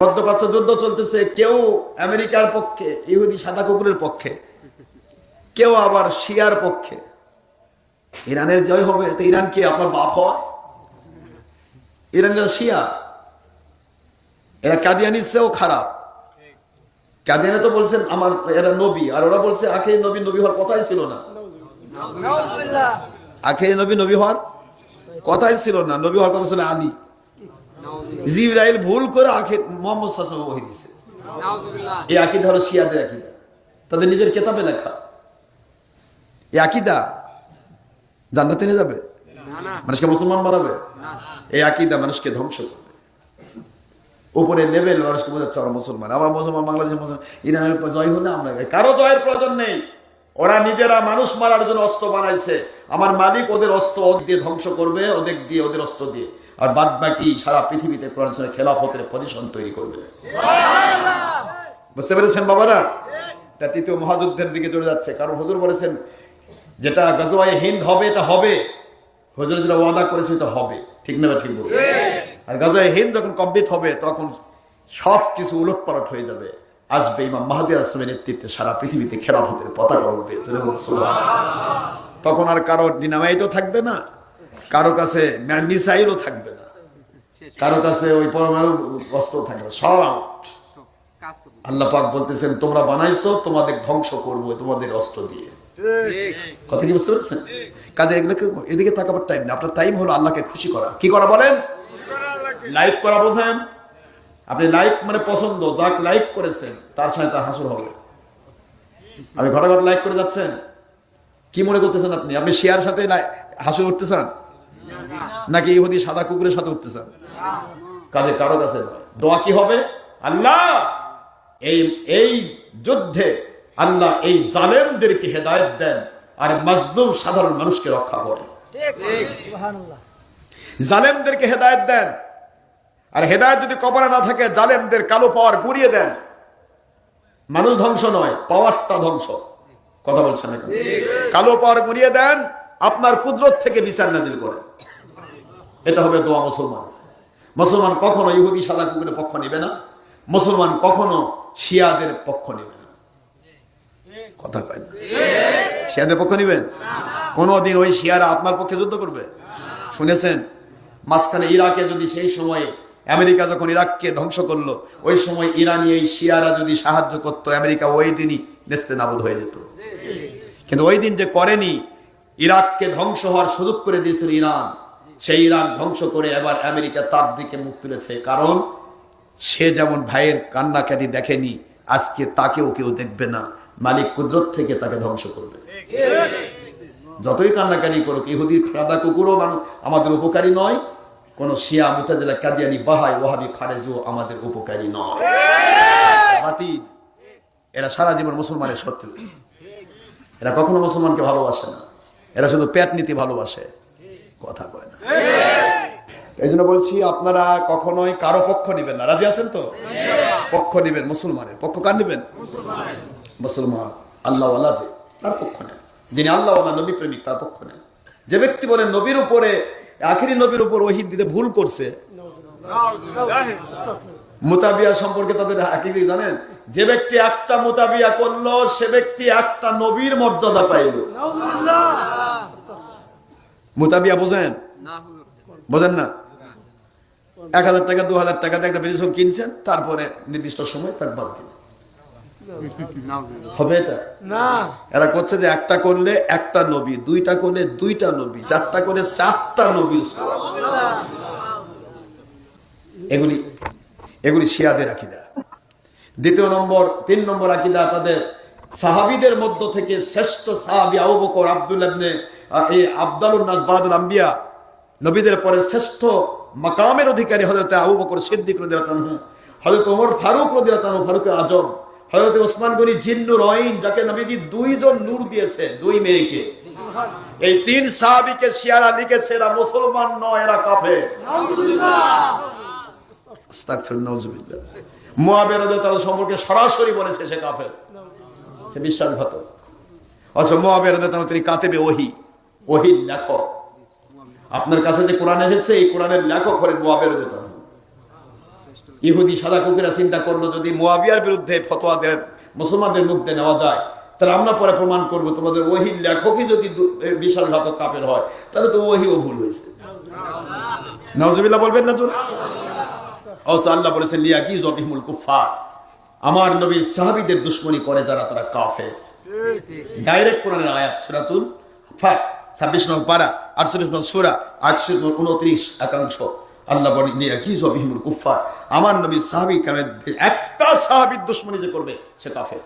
মধ্যপ্রাচ্য যুদ্ধ চলতেছে, কেউ আমেরিকার পক্ষে, ইহুদি সাদা কুকুরের পক্ষে, কেউ আবার শিয়ার পক্ষে। ইরানের জয় হবে, তো ইরান কি আপনার বাপ হয়? ইরানের শিয়া, এরা কাদিয়ানির চেয়েও খারাপ। কাদিয়ানি তো বলছেন আমার এরা নবী, আর ওরা বলছে আখেরি নবী নবী হওয়ার কথাই ছিল না। আখেরি নবী নবী হওয়ার কথাই ছিল না, নবী হওয়ার কথা ছিল আলী। জিবরাইল ভুল করে আখের মুহাম্মদ সাল্লাল্লাহু আলাইহি ওয়াসাল্লাম ওহী দিয়েছে। এই আকীদা হলো শিয়াদের আকীদা, তাদের নিজের কিতাবে লেখা। এই আকীদা জান্নাতে নিয়ে যাবে, মানুষকে মুসলমান বানাবে। এই আকীদা মানুষকে ধ্বংস করবে। উপরে লেভেল মানুষকে বোঝাচ্ছে আমরা মুসলমান, আবার মুসলমান বাংলাদেশের মুসলমান। ইরানের জয় হলে আমরা কারো জয়ের প্রয়োজন নেই। ওরা নিজেরা মানুষ মারার জন্য অস্ত্র বানাইছে। আমার মালিক ওদের অস্ত্র দিয়ে ধ্বংস করবে, ওদের দিয়ে, ওদের অস্ত্র দিয়ে। আর বাদ বাকি সারা পৃথিবীতে কোরআন সুন্নাহ খেলাফতের পজিশন তৈরি করবে। বুঝতে পেরেছেন বাবারা? এটা তৃতীয় মহাযুদ্ধের দিকে চলে যাচ্ছে। কারণ হুজুর বলেছেন যেটা গাজওয়ায়ে হিন্দ হবে এটা হবে। হুজুর যেটা ওয়াদা করেছে এটা হবে, ঠিক না? ঠিক বলবো। আর গাজওয়ায়ে হিন্দ যখন কমপ্লিট হবে তখন সবকিছু উলটপালট হয়ে যাবে। আসবে ইমাম মাহদী আলাইহিস সালামের নেতৃত্বে সারা পৃথিবীতে খেলাফতের পতাকা উঠবে। তখন আর কারো ডিনামাইটও থাকবে না, কারো কাছে মিসাইলও থাকবে না, কারো কাছে ওই পরমাণু অস্ত্র থাকবে না, সব আউট। আল্লাহ পাক বলতেছেন তোমরা বানাইছো, তোমাদের ধ্বংস করবো তোমাদের অস্ত্র দিয়ে। কথা কি বুঝতে পেরেছেন? কাজে এগুলোকে এদিকে তাকাবার টাইম না। আপনার টাইম হলো আল্লাহকে খুশি করা। কি করা বলেন? লাইক করা। বোঝেন? আপনি লাইক মানে পছন্দ, যাক লাইক করেছেন তার সাথে তার হাসর হবে। আপনি ঘটাঘট লাইক করে যাচ্ছেন, কি মনে করতেছেন আপনি? আপনি শিয়ার সাথে হাসর উঠতে চান নাকি ইহুদি সাদা কুকুরের সাথে উঠতে চান? কাজে কারো কাছে নয়। দোয়া কি হবে? আল্লাহ এই যুদ্ধে আল্লাহ এই জালেমদেরকে হেদায়েত দেন আর মাজলুম সাধারণ মানুষকে রক্ষা করেন। জালেমদেরকে হেদায়েত দেন, আর হেদায়েত যদি কবরে না থাকে জালেমদের কালো পাওয়ার গুড়িয়ে দেন। মানুষ ধ্বংস নয়, পাওয়ারটা ধ্বংস। কথা বলছেন না? কালো পাওয়ার গুড়িয়ে দেন, আপনার কুদরত থেকে বিচার নাজিল করেন। এটা হবে দোয়া মুসলমান। মুসলমান কখনো ইহুদি সাদা কুকুরের পক্ষ নেবে না, মুসলমান কখনো শিয়াদের পক্ষ নেবে না। কথা কয় না? শিয়াদের পক্ষ নিবেন? কোনদিন ওই শিয়ারা আপনার পক্ষে যুদ্ধ করবে? শুনেছেন মাঝখানে ইরাকে যদি সেই সময়ে আমেরিকা যখন ইরাককে ধ্বংস করলো, ওই সময় ইরানি এই শিয়ারা যদি সাহায্য করতো, আমেরিকা ওই দিনই নেস্তেনাবুদ হয়ে যেত। কিন্তু ওই দিন যে করেনি, ইরাককে ধ্বংস হওয়ার সুযোগ করে দিয়েছিল ইরান। সেই ইরাক ধ্বংস করে এবার আমেরিকা তার দিকে মুখ তুলেছে। কারণ সে যেমন ভাইয়ের কান্নাকাটি দেখেনি, আজকে তাকেও কেউ দেখবে না। মালিক কুদরত থেকে তাকে ধ্বংস করবে। যতই কান্নাকানি করুক, ইহুদি সাদা কুকুরও আমাদের উপকারী নয়। কোন শিয়া, মুতাজিলা, কাদিয়ানি, বাহাই, ওয়াহাবি, খারেজিও আমাদের উপকারী নয়। বাতিল। এরা সারা জীবন মুসলমানের শত্রু। এরা কখনো মুসলমানকে ভালোবাসে না, এরা শুধু পেট নীতি ভালোবাসে। কথা কয় না? এই জন্য বলছি আপনারা কখনোই কারো পক্ষ নিবেন না। রাজি আছেন তো? পক্ষ নিবেন মুসলমানের। পক্ষ কার নিবেন? মুসলমান আল্লাহওয়ালা, যে তার পক্ষ নেন। যিনি আল্লাহওয়ালা, নবী প্রেমিক, তার পক্ষ নেন। যে ব্যক্তি বলেন নবীর উপরে, আখিরি নবীর উপর ওহী দিতে ভুল করছে, মুতাবিয়া সম্পর্কে তাদের হাকিকি জানেন? যে ব্যক্তি একটা মুতাবিয়া করলো সে ব্যক্তি একটা নবীর মর্যাদা পাইল। মুতাবিয়া বোঝেন? বোঝেন না? 1000 টাকা 2000 টাকাতে একটা পেরিসন কিনছেন, তারপরে নির্দিষ্ট সময় তার বাদ দিন হবে। এটা না। এরা করছে যে একটা করলে একটা নবী, দুইটা করলে দুইটা নবী, চারটা করলে চারটা নবী। এগুলি শিয়াদের আকীদা। দ্বিতীয় নম্বর, 3 নম্বর আকীদা তাদের সাহাবীদের মধ্য থেকে শ্রেষ্ঠ সাহাবী আবু বকর আব্দুল্লাহ ইবনে আফদালুন নাস বাদাল আম্বিয়া, নবীদের পরে শ্রেষ্ঠ মাকামের অধিকারী হযরত আবু বকর সিদ্দিক রাদিয়াল্লাহু আনহু, হযরত ওমর ফারুক রাদিয়াল্লাহু আনহু, ফারুক আজম, হযরত ওসমান গনি জিন্নুর আইন, যাকে নবীজি 2 জন নূর দিয়েছে, 2 মেয়েকে। এই 3 সাহাবীকে শিয়ারা লিখেছে এরা মুসলমান নয়, এরা কাফের। আস্তাগফিরুল্লাহ, নাউযুবিল্লাহ। মুআবিয়া রাদিয়াল্লাহু তাআলা সম্পর্কে সরাসরি বলেছে সে কাফের, সে বিশ্বাসঘাতক। অথচ মুআবিয়া রাদিয়াল্লাহু তাআলা তিনি কাতেবে ওহী, ওহীর লেখক। আপনার কাছে যে কোরআন এসেছে, এই কোরআনের লেখক হলেন মুআবিয়া রাদিয়াল্লাহু তাআলা। ইহুদি সাদা কুকুরা চিন্তা করলো যদি মুয়াবিয়ার বিরুদ্ধে ফতোয়া দেন মুসলমানদের মুক্তি নেওয়া যায়, তাহলে আমরা পরে প্রমাণ করব তোমাদের ওহীর লেখকই যদি বিশাল ঘাতক কাফের হয়, তাহলে তো ওহীও ভুল হয়েছে। নাউজুবিল্লাহ বলবেন না জোরে? আল্লাহ বলেছেন লিয়াকিযু বিহিমুল কুফার, আমার নবীর সাহাবীদের দুশমনী করে যারা, তারা কাফের। ডাইরেক্ট কোরআনের আয়াত, সূরাতুল ফাত 26 নং পারা 48 নং সূরা 829 একাংশ। আল্লাহ বলেন লিয়াকিযু বিহিমুল কুফার, আমার নবীর সাহাবী কামের একটা সাহাবীর দুশমনী যে করবে সে কাফের।